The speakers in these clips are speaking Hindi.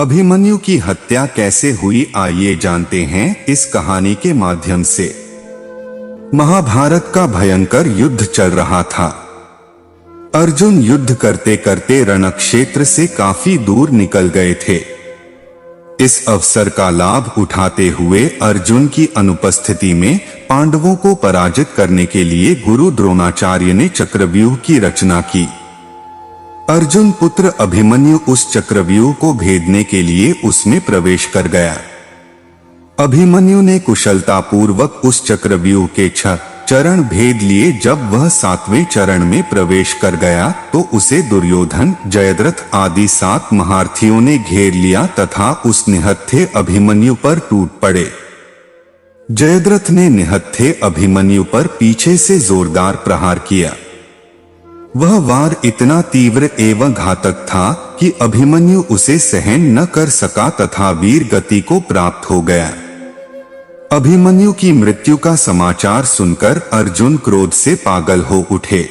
अभिमन्यु की हत्या कैसे हुई, आइए जानते हैं इस कहानी के माध्यम से। महाभारत का भयंकर युद्ध चल रहा था। अर्जुन युद्ध करते करते रणक्षेत्र से काफी दूर निकल गए थे। इस अवसर का लाभ उठाते हुए अर्जुन की अनुपस्थिति में पांडवों को पराजित करने के लिए गुरु द्रोणाचार्य ने चक्रव्यूह की रचना की। अर्जुन पुत्र अभिमन्यु उस चक्रव्यूह को भेदने के लिए उसमें प्रवेश कर गया। अभिमन्यु ने कुशलतापूर्वक उस चक्रव्यूह के 6 चरण भेद लिए। जब वह 7वें चरण में प्रवेश कर गया तो उसे दुर्योधन, जयद्रथ आदि 7 महारथियों ने घेर लिया तथा उस निहत्थे अभिमन्यु पर टूट पड़े। जयद्रथ ने निहत्थे अभिमन्यु पर पीछे से जोरदार प्रहार किया। वह वार इतना तीव्र एवं घातक था कि अभिमन्यु उसे सहन न कर सका तथा वीर गति को प्राप्त हो गया। अभिमन्यु की मृत्यु का समाचार सुनकर अर्जुन क्रोध से पागल हो उठे।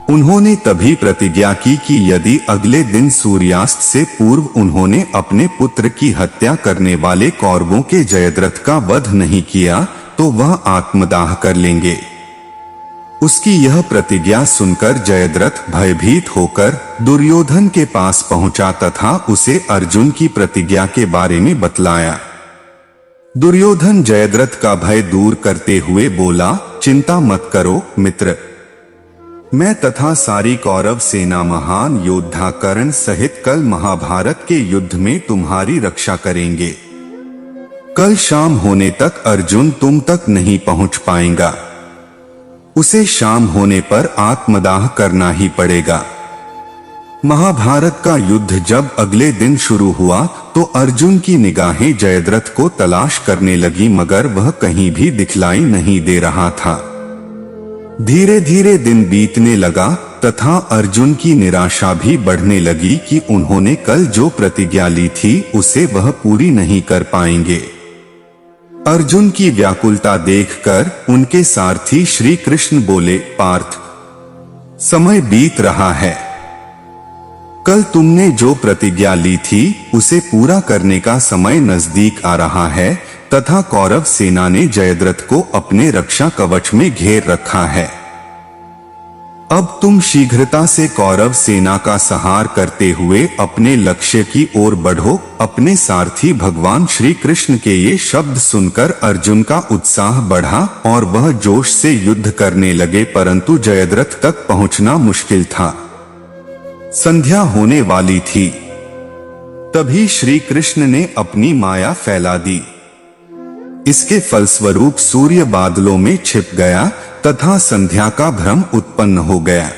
उन्होंने तभी प्रतिज्ञा की कि यदि अगले दिन सूर्यास्त से पूर्व उन्होंने अपने पुत्र की हत्या करने वाले कौरवों के जयद्रथ का वध नहीं किया तो वह आत्मदाह कर लेंगे। उसकी यह प्रतिज्ञा सुनकर जयद्रथ भयभीत होकर दुर्योधन के पास पहुंचा तथा उसे अर्जुन की प्रतिज्ञा के बारे में बतलाया। दुर्योधन जयद्रथ का भय दूर करते हुए बोला, चिंता मत करो मित्र, मैं तथा सारी कौरव सेना महान योद्धा कर्ण सहित कल महाभारत के युद्ध में तुम्हारी रक्षा करेंगे। कल शाम होने तक अर्जुन तुम तक नहीं पहुंच पाएगा। उसे शाम होने पर आत्मदाह करना ही पड़ेगा। महाभारत का युद्ध जब अगले दिन शुरू हुआ तो अर्जुन की निगाहें जयद्रथ को तलाश करने लगी, मगर वह कहीं भी दिखलाई नहीं दे रहा था। धीरे धीरे दिन बीतने लगा तथा अर्जुन की निराशा भी बढ़ने लगी कि उन्होंने कल जो प्रतिज्ञा ली थी उसे वह पूरी नहीं कर पाएंगे। अर्जुन की व्याकुलता देखकर उनके सारथी श्री कृष्ण बोले, पार्थ, समय बीत रहा है। कल तुमने जो प्रतिज्ञा ली थी उसे पूरा करने का समय नजदीक आ रहा है तथा कौरव सेना ने जयद्रथ को अपने रक्षा कवच में घेर रखा है। अब तुम शीघ्रता से कौरव सेना का संहार करते हुए अपने लक्ष्य की ओर बढ़ो। अपने सारथी भगवान श्री कृष्ण के ये शब्द सुनकर अर्जुन का उत्साह बढ़ा और वह जोश से युद्ध करने लगे, परंतु जयद्रथ तक पहुंचना मुश्किल था। संध्या होने वाली थी। तभी श्री कृष्ण ने अपनी माया फैला दी। इसके फलस्वरूप सूर्य बादलों में छिप गया तथा संध्या का भ्रम उत्पन्न हो गया।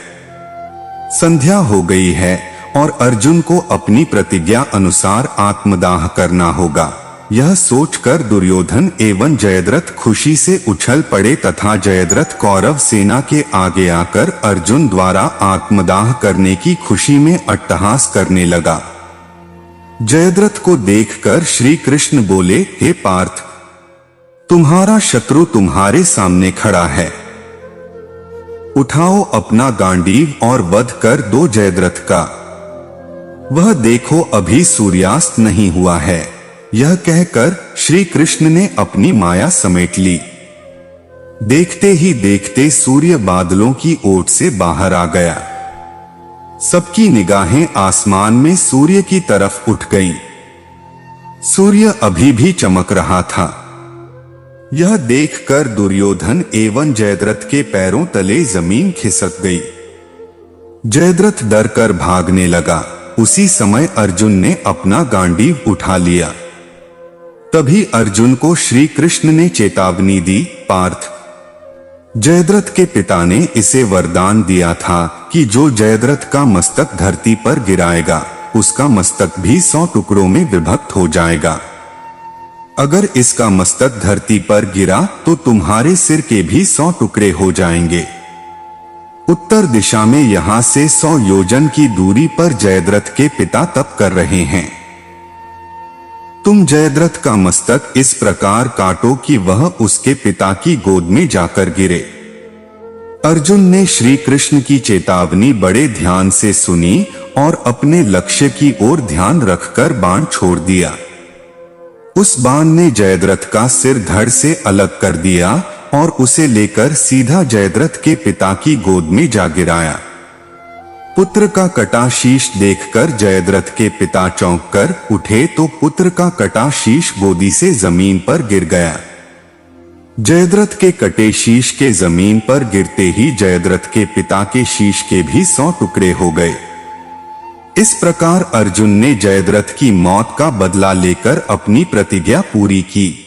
संध्या हो गई है और अर्जुन को अपनी प्रतिज्ञा अनुसार आत्मदाह करना होगा। यह सोचकर दुर्योधन एवं जयद्रथ खुशी से उछल पड़े तथा जयद्रथ कौरव सेना के आगे आकर अर्जुन द्वारा आत्मदाह करने की खुशी में अट्टहास करने लगा। जयद्रथ को देखकर श्री कृष्ण बोले, हे पार्थ, तुम्हारा शत्रु तुम्हारे सामने खड़ा है। उठाओ अपना गांडीव और वध कर दो जयद्रथ का। वह देखो अभी सूर्यास्त नहीं हुआ है। यह कहकर श्री कृष्ण ने अपनी माया समेट ली। देखते ही देखते सूर्य बादलों की ओट से बाहर आ गया। सबकी निगाहें आसमान में सूर्य की तरफ उठ गईं। सूर्य अभी भी चमक रहा था। यह देखकर दुर्योधन एवं जयद्रथ के पैरों तले जमीन खिसक गई। जयद्रथ डरकर भागने लगा। उसी समय अर्जुन ने अपना गांडीव उठा लिया। तभी अर्जुन को श्री कृष्ण ने चेतावनी दी, पार्थ, जयद्रथ के पिता ने इसे वरदान दिया था कि जो जयद्रथ का मस्तक धरती पर गिराएगा उसका मस्तक भी 100 टुकड़ों में विभक्त हो जाएगा। अगर इसका मस्तक धरती पर गिरा तो तुम्हारे सिर के भी 100 टुकड़े हो जाएंगे। उत्तर दिशा में यहां से 100 योजन की दूरी पर जयद्रथ के पिता तप कर रहे हैं। तुम जयद्रथ का मस्तक इस प्रकार काटो कि वह उसके पिता की गोद में जाकर गिरे। अर्जुन ने श्री कृष्ण की चेतावनी बड़े ध्यान से सुनी और अपने लक्ष्य की ओर ध्यान रखकर बाण छोड़ दिया। उस बाण ने जयद्रथ का सिर धड़ से अलग कर दिया और उसे लेकर सीधा जयद्रथ के पिता की गोद में जा गिराया। पुत्र का कटा शीश देखकर जयद्रथ के पिता चौंक कर उठे तो पुत्र का कटा शीश गोदी से जमीन पर गिर गया। जयद्रथ के कटे शीश के जमीन पर गिरते ही जयद्रथ के पिता के शीश के भी 100 टुकड़े हो गए। इस प्रकार अर्जुन ने जयद्रथ की मौत का बदला लेकर अपनी प्रतिज्ञा पूरी की।